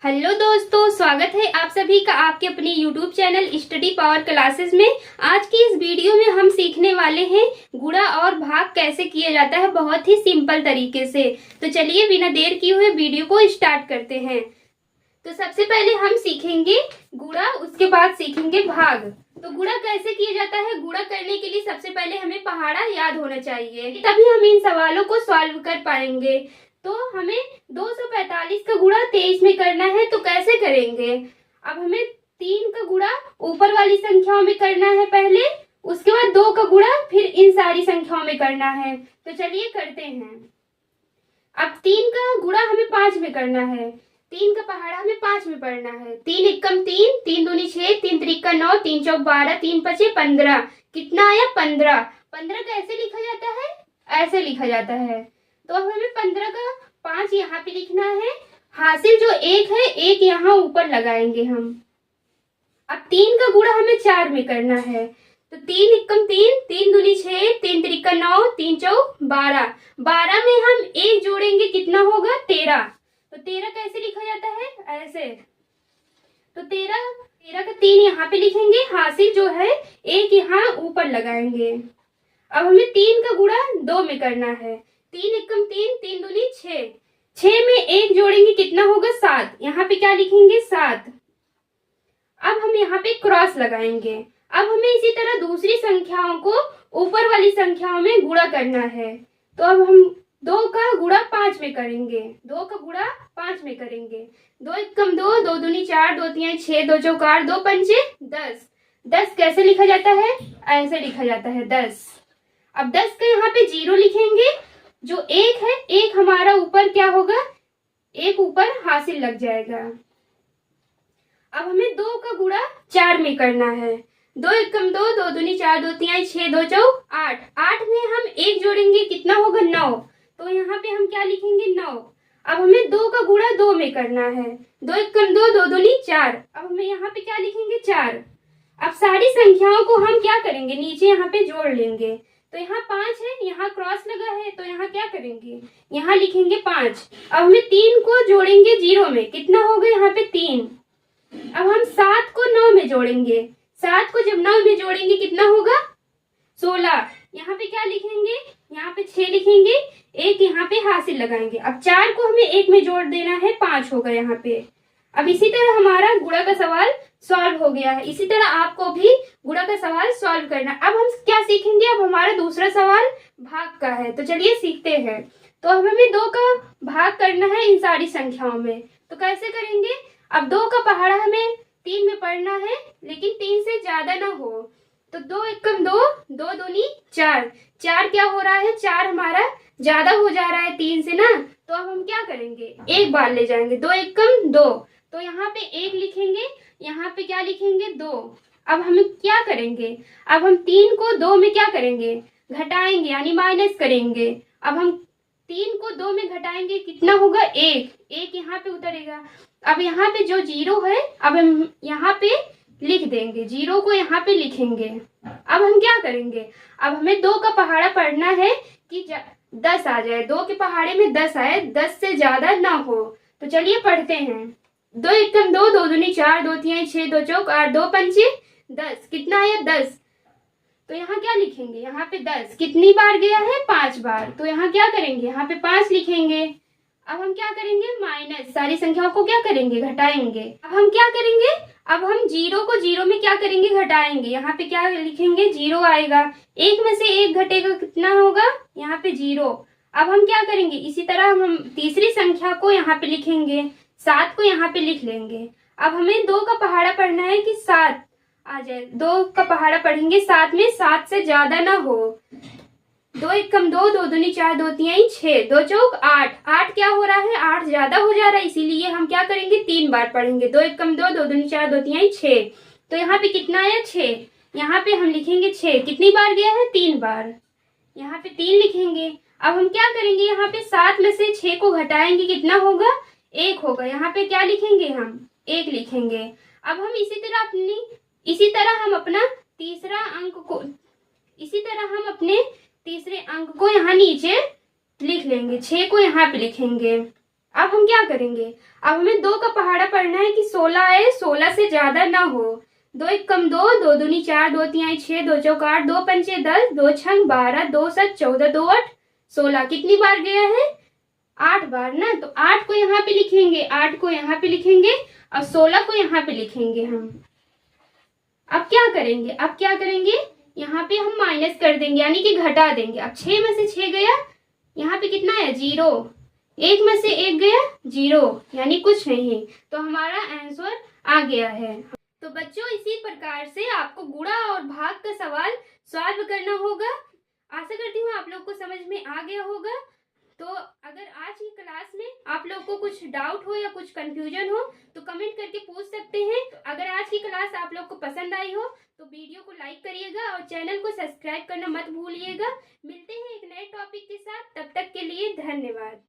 Hello दोस्तों, स्वागत है आप सभी का आपके अपने YouTube channel study power classes में। आज की इस वीडियो में हम सीखने वाले हैं गुणा और भाग कैसे किया जाता है बहुत ही सिंपल तरीके से। तो चलिए बिना देर किए हुए वीडियो को स्टार्ट करते हैं। तो सबसे पहले हम सीखेंगे गुणा, उसके बाद सीखेंगे भाग। तो गुणा कैसे किया जाता है? गुणा करने के लिए सबसे पहले हमें पहाड़ा याद होना चाहिए, तभी हम इन सवालों को सॉल्व कर पाएंगे। तो हमें 245 का गुणा 23 में करना है, तो कैसे करेंगे? अब हमें 3 का गुणा ऊपर वाली संख्याओं में करना है पहले, उसके बाद 2 का गुणा फिर इन सारी संख्याओं में करना है। तो चलिए करते हैं। अब 3 का गुणा हमें 5 में करना है, 3 का पहाड़ा हमें 5 में पढ़ना है। 3 एकम 3, 3 दूनी 6, 3 त्रिका 9, 3 चौक 12, 3 पचे 15। कितना आया? 15। 15 कैसे लिखा जाता है? ऐसे लिखा जाता है। तो अब हमें 15 का 5 यहाँ पे लिखना है, हासिल जो 1 है 1 यहाँ ऊपर लगाएंगे हम। अब 3 का गुणा हमें 4 में करना है, तो 3 एकम 3, 3 दूनी 6, 3 त्रिका 9, 3 चौक 12। 12 में हम 1 जोड़ेंगे, कितना होगा? 13। तो 13 कैसे लिखा जाता है? ऐसे। तो 13 का 3 यहाँ पे लिखेंगे, हासिल जो है 1 यहाँ ऊपर लगाएंगे। अब हमें 3 का गुणा 2 में करना है, 3 एकम 3, 3 दूनी 6, 6 में 1 जोड़ेंगे, कितना होगा? 7। यहाँ पे क्या लिखेंगे? 7। अब हम यहाँ पे क्रॉस लगाएंगे। अब हमें इसी तरह दूसरी संख्याओं को ऊपर वाली संख्याओं में गुणा करना है। तो अब हम 2 का गुणा 5 में करेंगे, 2 का गुणा 5 में करेंगे। 2 एकम 2, 2 दूनी 4, 2 तिहाई 6, 2 चौक 8, 2 पंचे 10। 10 कैसे लिखा जाता है? ऐसे लिखा जाता है 10। अब 10 का यहाँ पे 0 लिखेंगे, जो 1 है 1 हमारा ऊपर क्या होगा? 1 ऊपर हासिल लग जाएगा। अब हमें 2 का गुणा 4 में करना है, 2 एकम 2, 2 दूनी 4, 2 तिहाई 6, 2 चौक 8। 8 में हम 1 जोड़ेंगे, कितना होगा? 9। तो यहाँ पे हम क्या लिखेंगे? 9। अब हमें 2 का गुणा 2 में करना है, 2 एकम 2, 2 दूनी 4। अब हमें यहाँ पे क्या लिखेंगे? 4। अब सारी संख्याओं को हम क्या करेंगे? नीचे यहाँ पे जोड़ लेंगे। तो यहाँ 5 है, यहाँ क्रॉस लगा है, तो यहाँ क्या करेंगे? यहाँ लिखेंगे 5। अब हमें 3 को जोड़ेंगे 0 में, कितना होगा? यहाँ पे 3। अब हम 7 को 9 में जोड़ेंगे, 7 को जब 9 में जोड़ेंगे कितना होगा? 16। यहाँ पे क्या लिखेंगे? यहाँ पे 6 लिखेंगे, 1 यहाँ पे हासिल लगाएंगे। अब 4 को हमें 1 में जोड़ देना है, 5 होगा यहाँ पे। अब इसी तरह हमारा गुणा का सवाल सॉल्व हो गया है। इसी तरह आपको भी गुणा का सवाल सॉल्व करना। अब हम क्या सीखेंगे? अब हमारा दूसरा सवाल भाग का है, तो चलिए सीखते हैं। तो अब हमें 2 का भाग करना है इन सारी संख्याओं में, तो कैसे करेंगे? अब 2 का पहाड़ा हमें 3 में पढ़ना है, लेकिन 3 से ज्यादा ना हो। तो 2 एकम 2, 2 दूनी 4, 4 क्या हो रहा है? 4 हमारा ज्यादा हो जा रहा है 3 से ना, तो अब हम क्या करेंगे? एक बार ले जाएंगे, 2 एकम 2, तो यहाँ पे 1 लिखेंगे, यहाँ पे क्या लिखेंगे? 2। अब हम क्या करेंगे? अब हम 3 को 2 में क्या करेंगे? घटाएंगे, यानी माइनस करेंगे। अब हम 3 को 2 में घटाएंगे, कितना होगा? 1। 1 यहाँ पे उतरेगा। अब यहाँ पे जो 0 है, अब हम यहाँ पे लिख देंगे, 0 को यहाँ पे लिखेंगे। अब हम क्या करेंगे? अब हमें 2 का पहाड़ा पढ़ना है कि 10 आ जाए, 2 के पहाड़े में 10 आए, 10 से ज्यादा ना हो। तो चलिए पढ़ते हैं। 2 एकम 2, 2 दूनी 4, 2 तिहाई 6, 2 चौक 8, 2 पंचे 10। कितना आया? 10। तो यहाँ क्या लिखेंगे? यहाँ पे 10 कितनी बार गया है? 5 बार। तो यहाँ क्या करेंगे? यहाँ पे 5 लिखेंगे। अब हम क्या करेंगे? माइनस, सारी संख्याओं को क्या करेंगे? घटाएंगे। अब हम क्या करेंगे? अब हम 0 को 0 में क्या करेंगे? घटाएंगे। यहाँ पे क्या लिखेंगे? 0 आएगा, 1 में से 1 घटेगा, कितना होगा? यहाँ पे 0। अब हम क्या करेंगे? इसी तरह हम तीसरी संख्या को यहाँ पे लिखेंगे, 7 को यहाँ पे लिख लेंगे। अब हमें 2 का पहाड़ा पढ़ना है कि 7 आ जाए, 2 का पहाड़ा पढ़ेंगे 7 में, 7 से ज्यादा ना हो। 2 एकम 2, 2 दूनी 4, 2 तिहाई 6, 2 चौक 8। 8 क्या हो रहा है? 8 ज्यादा हो जा रहा है, इसीलिए हम क्या करेंगे? 3 बार पढ़ेंगे। 2 एकम 2, 2 दूनी 4, 2 तिहाई 6। तो यहाँ पे कितना आया? 6। यहाँ पे हम लिखेंगे 6 कितनी बार गया है? 3 बार। यहाँ पे 3 लिखेंगे। अब हम क्या करेंगे? यहाँ पे 7 में से 6 को घटाएंगे, कितना होगा? 1 होगा। यहाँ पे क्या लिखेंगे? हम 1 लिखेंगे। अब हम इसी तरह हम अपना तीसरा अंक को, इसी तरह हम अपने तीसरे अंक को यहाँ नीचे लिख लेंगे, 6 को यहाँ पे लिखेंगे। अब हम क्या करेंगे, अब हमें 2 का पहाड़ा पढ़ना है कि 16 है, 16 से ज्यादा ना हो। 2 एक कम 2, 2 दूनी 4, 2 तिहाई 6, 2 चौक 8, 2 पंचे 10, 2 छंग 12, 2 7 14, 2 8 16। कितनी बार गया है? 8 बार ना। तो 8 को यहाँ पे लिखेंगे, 8 को यहाँ पे लिखेंगे और 16 को यहाँ पे लिखेंगे हम। अब क्या करेंगे, अब क्या करेंगे, यहाँ पे हम माइनस कर देंगे यानी कि घटा देंगे। अब 6 में से 6 गया, यहाँ पे कितना है 0, 1 में से 1 गया 0 यानी कुछ नहीं। तो हमारा आंसर आ गया है। तो बच्चों इसी प्रकार से आपको गुणा और भाग का सवाल सॉल्व करना होगा। आशा करती हूँ आप लोग को समझ में आ गया होगा। तो अगर आज की क्लास में आप लोग को कुछ डाउट हो या कुछ कंफ्यूजन हो तो कमेंट करके पूछ सकते हैं। अगर आज की क्लास आप लोग को पसंद आई हो तो वीडियो को लाइक करिएगा और चैनल को सब्सक्राइब करना मत भूलिएगा। मिलते हैं एक नए टॉपिक के साथ, तब तक के लिए धन्यवाद।